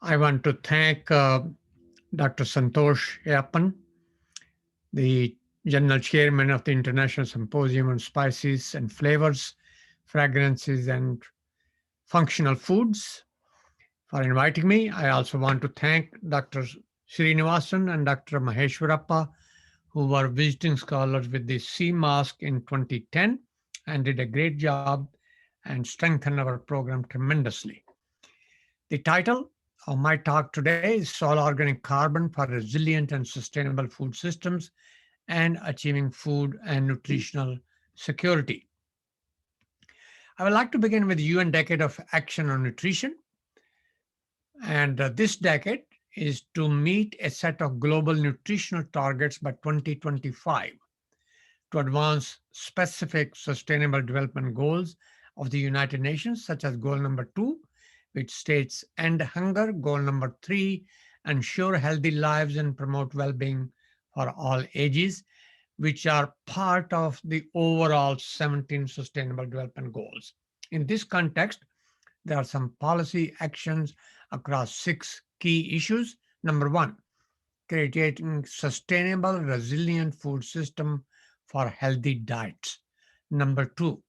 I want to thank Dr. Santosh Yappan, the General Chairman of the International Symposium on Spices and Flavors, Fragrances, and Functional Foods, for inviting me. I also want to thank Dr. Srinivasan and Dr. Maheshwarappa, who were visiting scholars with the CMASC in 2010 and did a great job and strengthened our program tremendously. The title of my talk today is Soil Organic Carbon for Resilient and Sustainable Food Systems and Achieving Food and Nutritional Security. I would like to begin with the UN Decade of Action on Nutrition. And this decade is to meet a set of global nutritional targets by 2025 to advance specific sustainable development goals of the United Nations, such as goal number 2, which states end hunger, goal number 3, ensure healthy lives and promote well-being for all ages, which are part of the overall 17 sustainable development goals. In this context, there are some policy actions across 6 key issues. Number 1, creating sustainable, resilient food system for healthy diets. Number 2,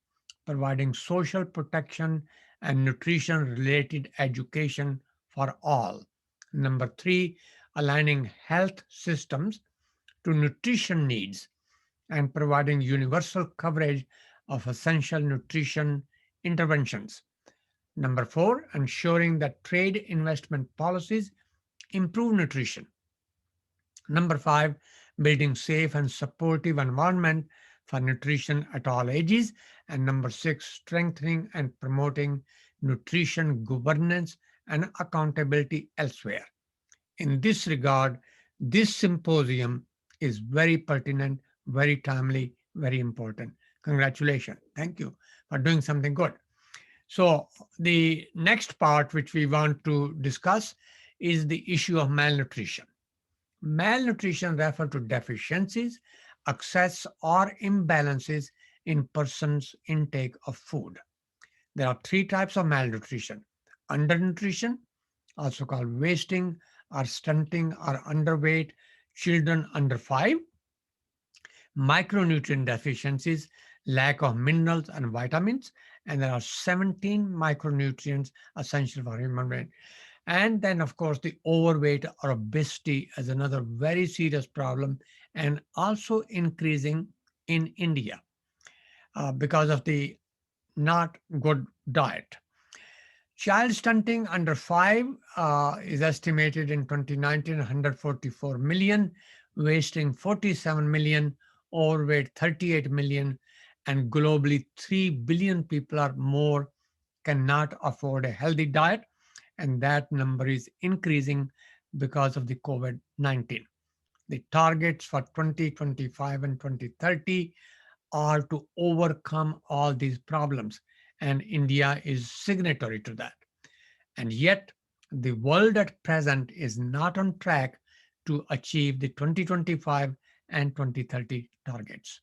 providing social protection and nutrition-related education for all. Number 3, aligning health systems to nutrition needs and providing universal coverage of essential nutrition interventions. Number 4, ensuring that trade investment policies improve nutrition. Number 5, building safe and supportive environment for nutrition at all ages. And number 6, strengthening and promoting nutrition governance and accountability elsewhere. In this regard, this symposium is very pertinent, very timely, very important. Congratulations. Thank you for doing something good. So the next part which we want to discuss is the issue of malnutrition. Malnutrition refers to deficiencies, excess, or imbalances in person's intake of food. There are 3 types of malnutrition: undernutrition, also called wasting or stunting or underweight children under 5; micronutrient deficiencies, lack of minerals and vitamins, and there are 17 micronutrients essential for human being. And then, of course, the overweight or obesity is another very serious problem and also increasing in India because of the not good diet. Child stunting under 5 is estimated in 2019 144 million, wasting 47 million, overweight 38 million, and globally 3 billion people or more cannot afford a healthy diet, and that number is increasing because of the COVID-19. The targets for 2025 and 2030 are to overcome all these problems, and India is signatory to that. And yet, the world at present is not on track to achieve the 2025 and 2030 targets.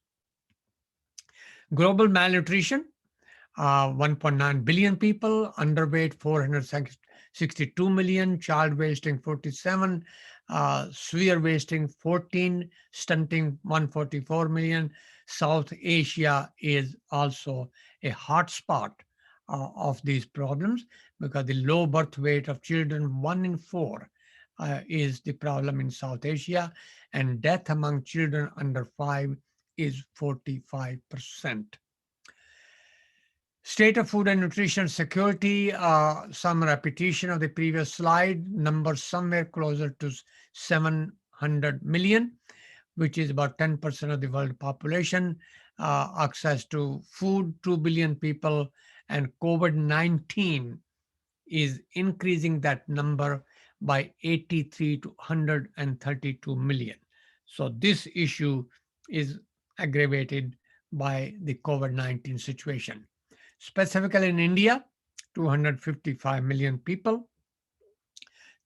Global malnutrition, 1.9 billion people, underweight 462 million, child wasting 47, severe wasting 14, stunting 144 million. South Asia is also a hot spot of these problems because the low birth weight of children, 1 in 4, is the problem in South Asia, and death among children under 5 is 45%. State of food and nutrition security, some repetition of the previous slide, numbers somewhere closer to 700 million, which is about 10% of the world population, access to food, 2 billion people, and COVID-19 is increasing that number by 83 to 132 million. So this issue is aggravated by the COVID-19 situation. Specifically in India, 255 million people,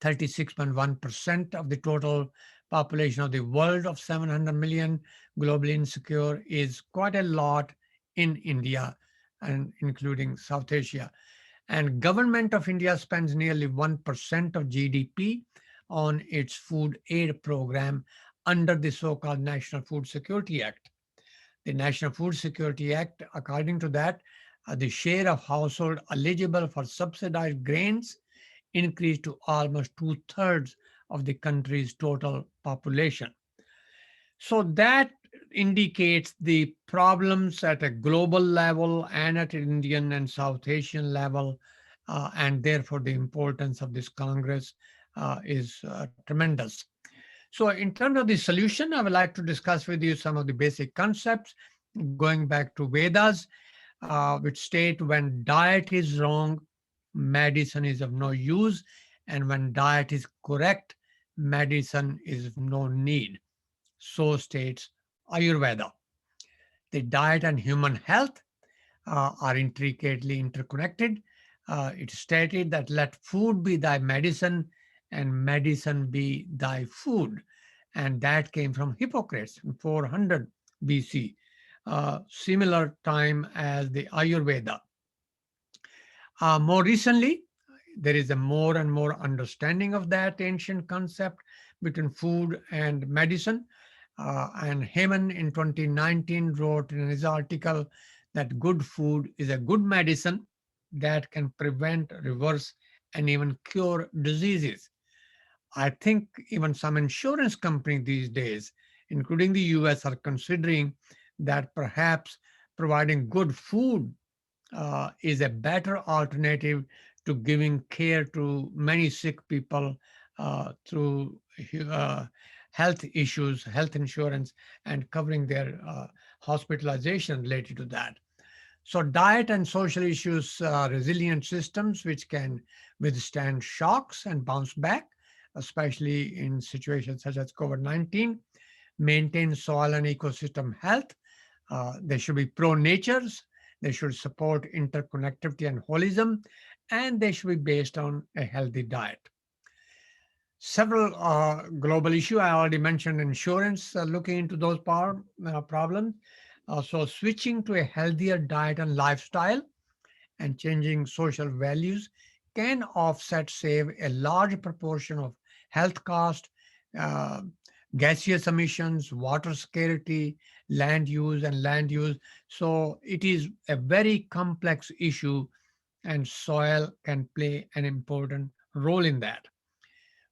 36.1% of the total population of the world of 700 million, globally insecure, is quite a lot in India and including South Asia. And government of India spends nearly 1% of GDP on its food aid program under the so-called National Food Security Act. The National Food Security Act, according to that, the share of household eligible for subsidized grains increased to almost two-thirds of the country's total population. So that indicates the problems at a global level and at Indian and South Asian level, and therefore the importance of this Congress is tremendous. So, in terms of the solution, I would like to discuss with you some of the basic concepts going back to Vedas, which state when diet is wrong, medicine is of no use, and when diet is correct, medicine is of no need. So states Ayurveda. The diet and human health are intricately interconnected. It stated that let food be thy medicine and medicine be thy food. And that came from Hippocrates in 400 BC, similar time as the Ayurveda. More recently, there is a more and more understanding of that ancient concept between food and medicine. And Heyman in 2019 wrote in his article that good food is a good medicine that can prevent, reverse, and even cure diseases. I think even some insurance companies these days, including the US, are considering that perhaps providing good food is a better alternative to giving care to many sick people through uh, health issues, health insurance, and covering their hospitalization related to that. So, diet and social issues, resilient systems which can withstand shocks and bounce back, especially in situations such as COVID 19, maintain soil and ecosystem health. They should be pro natures, they should support interconnectivity and holism, and they should be based on a healthy diet. Several global issues, I already mentioned insurance, looking into those problems. So, switching to a healthier diet and lifestyle and changing social values can offset, save a large proportion of health cost, uh, gaseous emissions, water scarcity, land use. So it is a very complex issue, and soil can play an important role in that.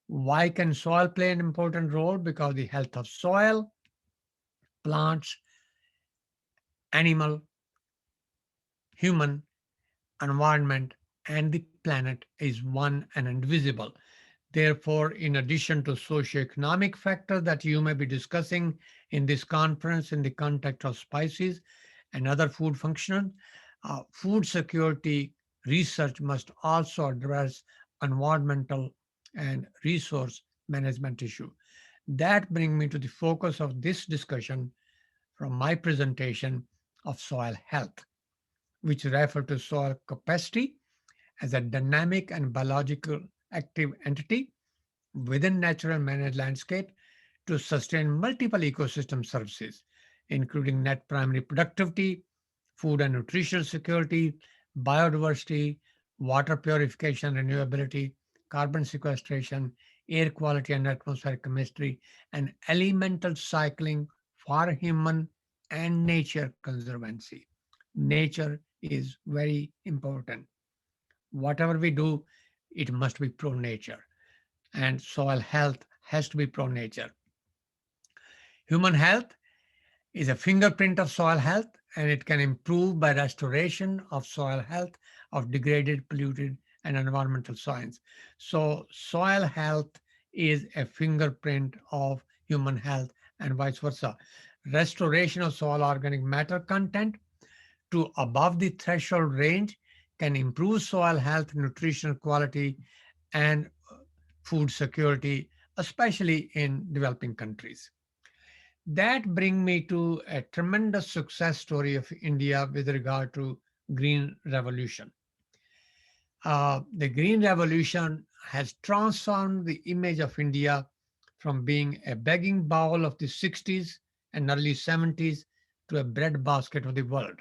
Why can soil play an important role? Because the health of soil, plants, animal, human, environment, and the planet is one and indivisible. Therefore, in addition to socioeconomic factors that you may be discussing in this conference in the context of spices and other food functions, food security research must also address environmental and resource management issue. That brings me to the focus of this discussion from my presentation of soil health, which refer to soil capacity as a dynamic and biological active entity within natural managed landscape to sustain multiple ecosystem services, including net primary productivity, food and nutritional security, biodiversity, water purification, renewability, carbon sequestration, air quality and atmospheric chemistry, and elemental cycling for human and nature conservancy. Nature is very important. Whatever we do, it must be pro nature, and soil health has to be pro nature. Human health is a fingerprint of soil health, and it can improve by restoration of soil health of degraded, polluted, and environmental soils. So, soil health is a fingerprint of human health and vice versa. Restoration of soil organic matter content to above the threshold range can improve soil health, nutritional quality, and food security, especially in developing countries. That brings me to a tremendous success story of India with regard to green revolution. The green revolution has transformed the image of India from being a begging bowl of the 60s and early 70s to a breadbasket of the world.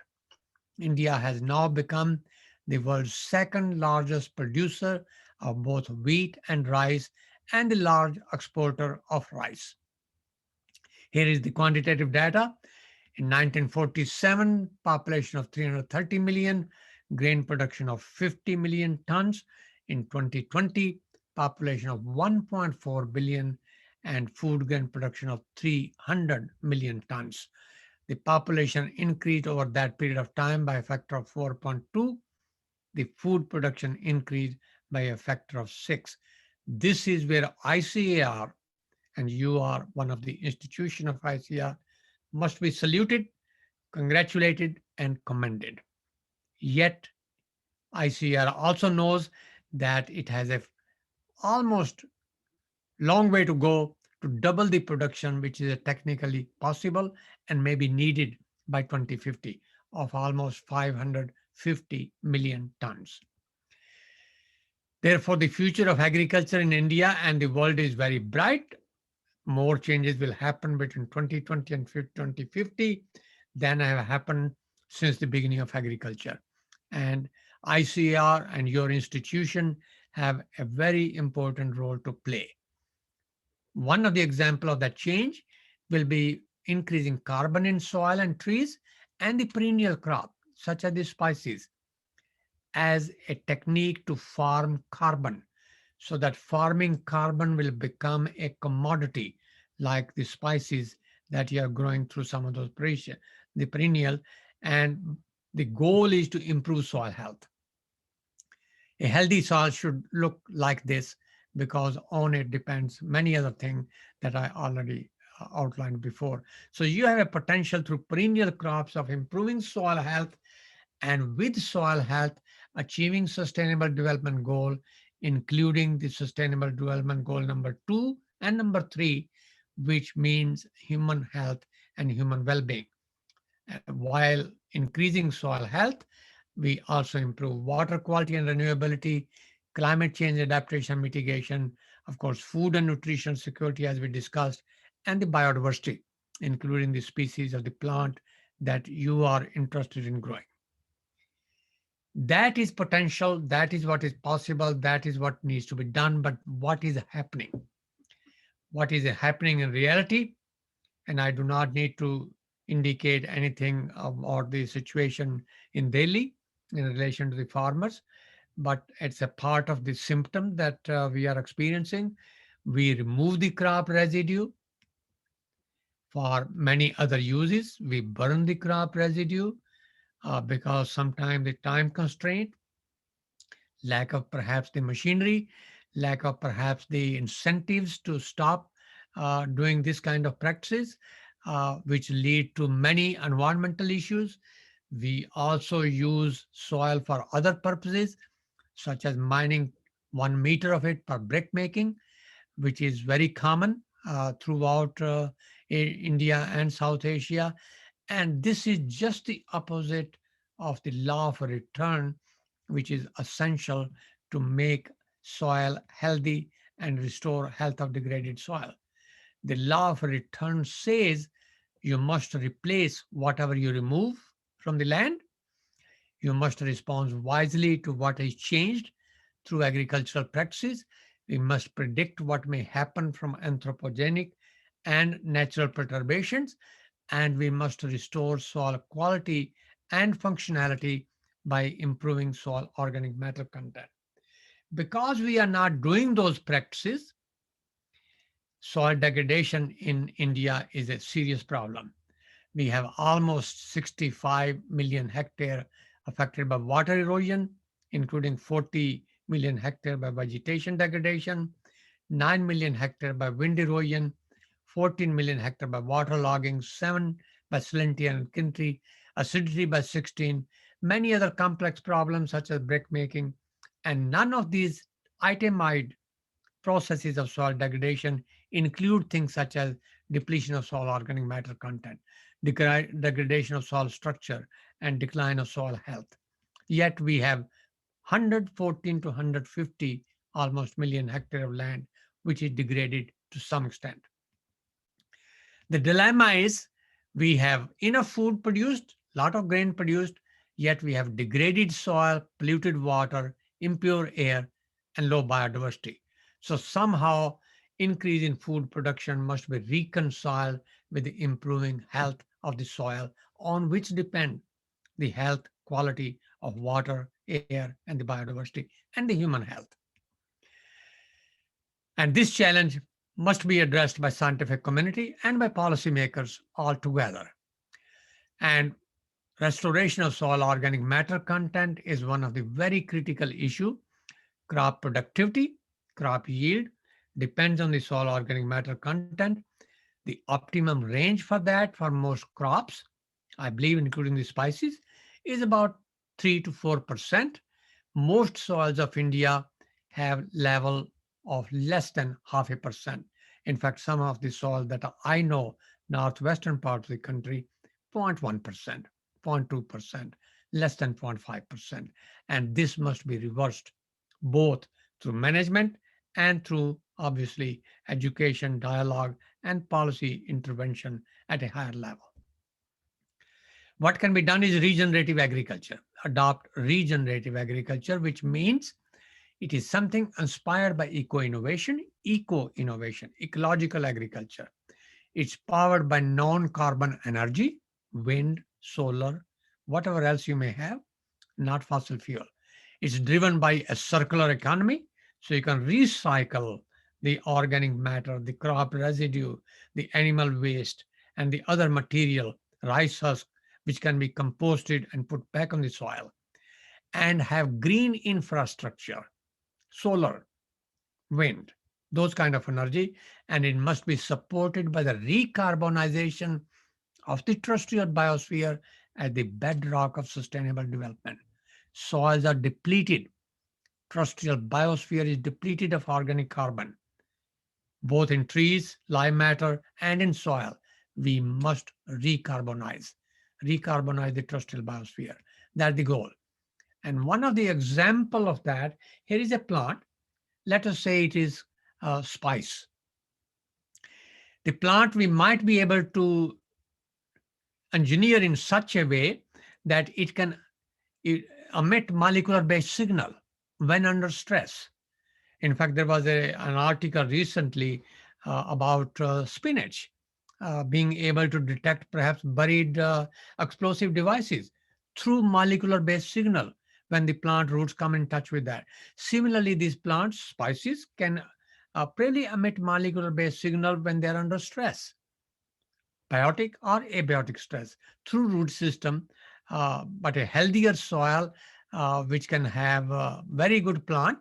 India has now become the world's second largest producer of both wheat and rice, and the large exporter of rice. Here is the quantitative data. In 1947, population of 330 million, grain production of 50 million tons. In 2020, population of 1.4 billion and food grain production of 300 million tons. The population increased over that period of time by a factor of 4.2. The food production increased by a factor of 6. This is where ICAR, and you are one of the institution of ICAR, must be saluted, congratulated, and commended. Yet, ICAR also knows that it has a almost long way to go to double the production, which is technically possible and may be needed by 2050 of almost 550 million tons. Therefore, the future of agriculture in India and the world is very bright. More changes will happen between 2020 and 2050 than have happened since the beginning of agriculture. And ICAR and your institution have a very important role to play. One of the examples of that change will be increasing carbon in soil and trees and the perennial crop, such as the spices, as a technique to farm carbon, so that farming carbon will become a commodity like the spices that you are growing through some of those the perennial, and the goal is to improve soil health. A healthy soil should look like this because on it depends many other things that I already outlined before. So you have a potential through perennial crops of improving soil health, and with soil health, achieving sustainable development goal, including the sustainable development goal number 2 and number 3, which means human health and human well-being. While increasing soil health, we also improve water quality and renewability, climate change adaptation mitigation, of course, food and nutrition security, as we discussed, and the biodiversity, including the species of the plant that you are interested in growing. That is potential, that is what is possible, that is what needs to be done, but what is happening? What is happening in reality? And I do not need to indicate anything about the situation in Delhi in relation to the farmers, but it's a part of the symptom that we are experiencing. We remove the crop residue for many other uses. We burn the crop residue because sometimes the time constraint, lack of perhaps the machinery, lack of perhaps the incentives to stop doing this kind of practices, which lead to many environmental issues. We also use soil for other purposes, such as mining 1 meter of it for brick making, which is very common throughout India and South Asia. And this is just the opposite of the law of return, which is essential to make soil healthy and restore health of degraded soil. The law of return says you must replace whatever you remove from the land. You must respond wisely to what is changed through agricultural practices. We must predict what may happen from anthropogenic and natural perturbations, and we must restore soil quality and functionality by improving soil organic matter content. Because we are not doing those practices, soil degradation in India is a serious problem. We have almost 65 million hectares affected by water erosion, including 40 million hectares by vegetation degradation, 9 million hectares by wind erosion, 14 million hectares by water logging, 7 by salinity and alkalinity, acidity by 16, many other complex problems such as brick making, and none of these itemized processes of soil degradation include things such as depletion of soil organic matter content, degradation of soil structure, and decline of soil health. Yet we have 114 to 150 almost million hectares of land which is degraded to some extent. The dilemma is we have enough food produced, lot of grain produced, Yet we have degraded soil, polluted water, impure air, and low biodiversity. So somehow increase in food production must be reconciled with the improving health of the soil on which depend the health quality of water, air, and the biodiversity and the human health. And this challenge must be addressed by scientific community and by policymakers altogether. And restoration of soil organic matter content is one of the very critical issue. Crop productivity, crop yield depends on the soil organic matter content. The optimum range for that for most crops, I believe including the spices, is about 3 to 4%. Most soils of India have level of less than half a percent. In fact, some of the soil that I know, northwestern part of the country, 0.1%, 0.2%, less than 0.5%. And this must be reversed both through management and through obviously education, dialogue, and policy intervention at a higher level. What can be done is regenerative agriculture. Adopt regenerative agriculture, which means it is something inspired by eco-innovation, ecological agriculture. It's powered by non-carbon energy, wind, solar, whatever else you may have, not fossil fuel. It's driven by a circular economy, so you can recycle the organic matter, the crop residue, the animal waste, and the other material, rice husk, which can be composted and put back on the soil, and have green infrastructure, solar, wind, those kind of energy, and it must be supported by the recarbonization of the terrestrial biosphere as the bedrock of sustainable development. Soils are depleted. Terrestrial biosphere is depleted of organic carbon, both in trees, live matter, and in soil. We must recarbonize the terrestrial biosphere. That's the goal. And one of the example of that, here is a plant. Let us say it is spice. The plant we might be able to engineer in such a way that it can emit molecular based signal when under stress. In fact, there was an article recently about spinach being able to detect perhaps buried explosive devices through molecular based signal when the plant roots come in touch with that. Similarly, these plants, spices, can probably emit molecular based signal when they're under stress, biotic or abiotic stress, through root system, but a healthier soil which can have a very good plant.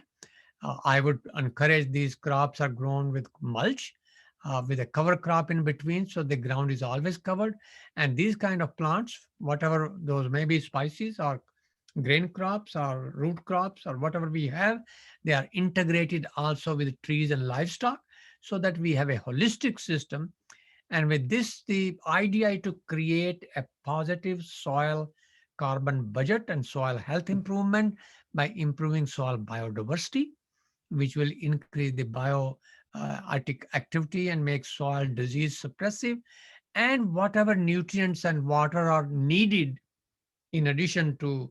I would encourage these crops are grown with mulch, with a cover crop in between, so the ground is always covered. And these kind of plants, whatever those may be, spices or grain crops or root crops or whatever we have, they are integrated also with trees and livestock so that we have a holistic system. And with this, the idea is to create a positive soil carbon budget and soil health improvement by improving soil biodiversity, which will increase the activity and make soil disease suppressive. And whatever nutrients and water are needed in addition to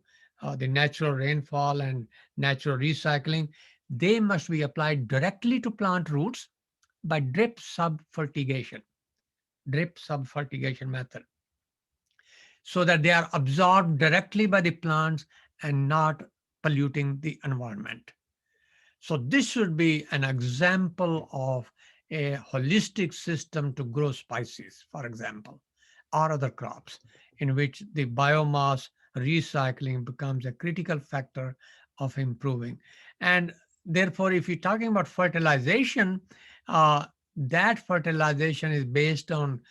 the natural rainfall and natural recycling, they must be applied directly to plant roots by drip subfertigation method, so that they are absorbed directly by the plants and not polluting the environment. So this should be an example of a holistic system to grow spices, for example, or other crops, in which the biomass recycling becomes a critical factor of improving. And therefore, if you're talking about fertilization, that fertilization is based on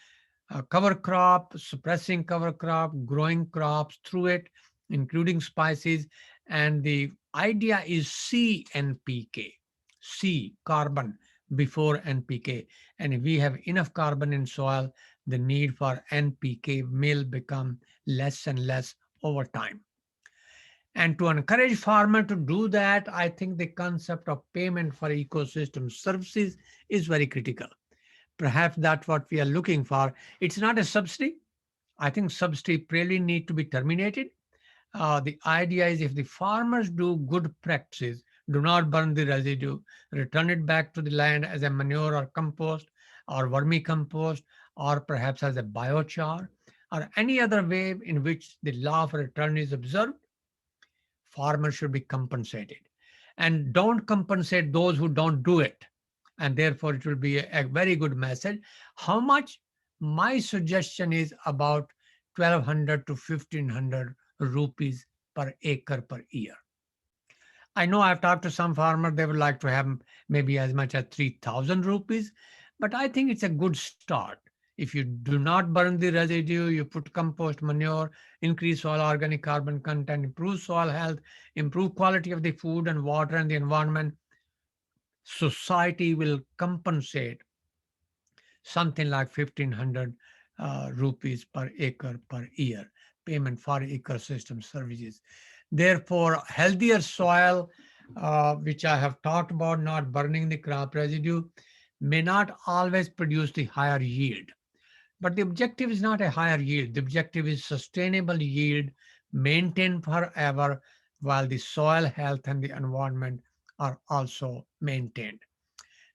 cover crop, suppressing cover crop, growing crops through it, including spices. And the idea is CNPK, C, carbon before NPK. And if we have enough carbon in soil, the need for NPK will become less and less over time. And to encourage farmer to do that, I think the concept of payment for ecosystem services is very critical. Perhaps that's what we are looking for. It's not a subsidy. I think subsidy really need to be terminated. The idea is if the farmers do good practices, do not burn the residue, return it back to the land as a manure or compost or vermicompost or perhaps as a biochar or any other way in which the law of return is observed, farmers should be compensated. And don't compensate those who don't do it. And therefore, it will be a very good message. How much? My suggestion is about 1200 to 1500 rupees per acre per year. I know I've talked to some farmers, they would like to have maybe as much as 3000 rupees, but I think it's a good start. If you do not burn the residue, you put compost manure, increase soil organic carbon content, improve soil health, improve quality of the food and water and the environment, society will compensate something like 1500 rupees per acre per year payment for ecosystem services. Therefore, healthier soil, which I have talked about, not burning the crop residue, may not always produce the higher yield. But the objective is not a higher yield. The objective is sustainable yield maintained forever while the soil health and the environment are also maintained.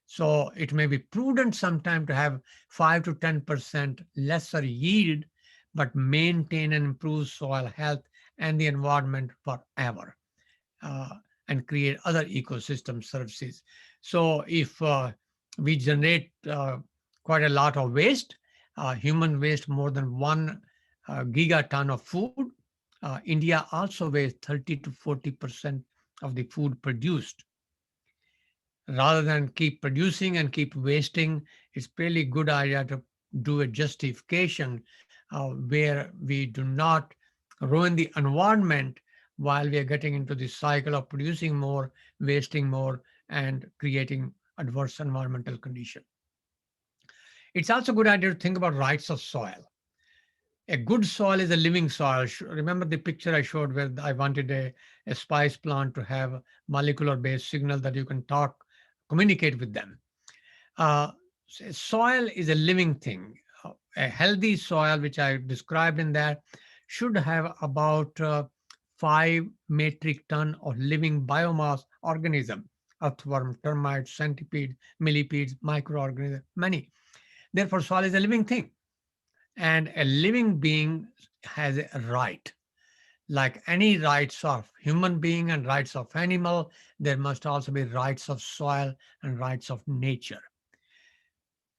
So it may be prudent sometime to have 5 to 10% lesser yield, but maintain and improve soil health and the environment forever, uh, and create other ecosystem services. So if we generate quite a lot of waste, human waste more than 1 gigaton of food, India also wastes 30 to 40% of the food produced. Rather than keep producing and keep wasting, it's really good idea to do a justification where we do not ruin the environment while we are getting into the cycle of producing more, wasting more, and creating adverse environmental conditions. It's also a good idea to think about rights of soil. A good soil is a living soil. Remember the picture I showed where I wanted a spice plant to have molecular based signal that you can talk, communicate with them. Uh, Soil is a living thing. A healthy soil, which I described in that, should have about 5 metric ton of living biomass organism, earthworm, termites, centipedes, millipedes, microorganisms, many. Therefore, soil is a living thing. And a living being has a right. Like any rights of human being and rights of animal, there must also be rights of soil and rights of nature.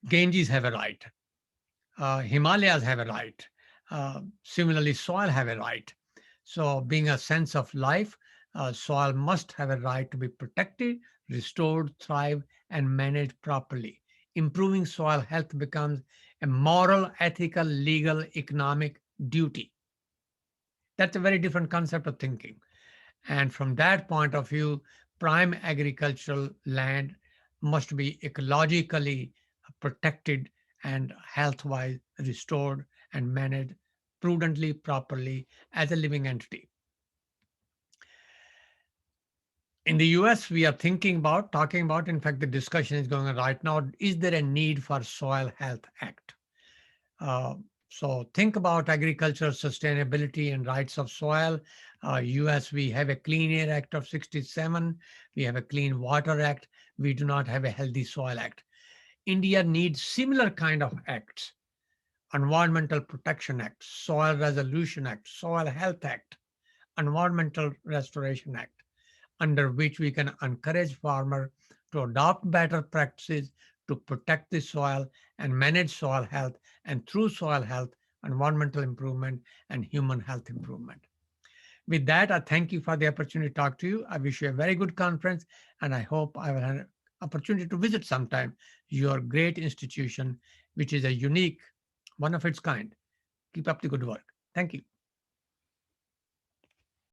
Ganges have a right. Himalayas have a right. Similarly, soil have a right. So being a sense of life, soil must have a right to be protected, restored, thrive, and managed properly. Improving soil health becomes a moral, ethical, legal, economic duty. That's a very different concept of thinking. And from that point of view, prime agricultural land must be ecologically protected and health-wise restored and managed prudently, properly as a living entity. In the US, we are talking about, in fact, the discussion is going on right now, is there a need for Soil Health Act? Uh, so think about agricultural sustainability and rights of soil. US, we have a Clean Air Act of 67. We have a Clean Water Act. We do not have a Healthy Soil Act. India needs similar kind of acts. Environmental Protection Act, Soil Resolution Act, Soil Health Act, Environmental Restoration Act, under which we can encourage farmers to adopt better practices to protect the soil and manage soil health, and through soil health, environmental improvement and human health improvement. With that, I thank you for the opportunity to talk to you. I wish you a very good conference, and I hope I will have an opportunity to visit sometime your great institution, which is a unique, one of its kind. Keep up the good work. Thank you.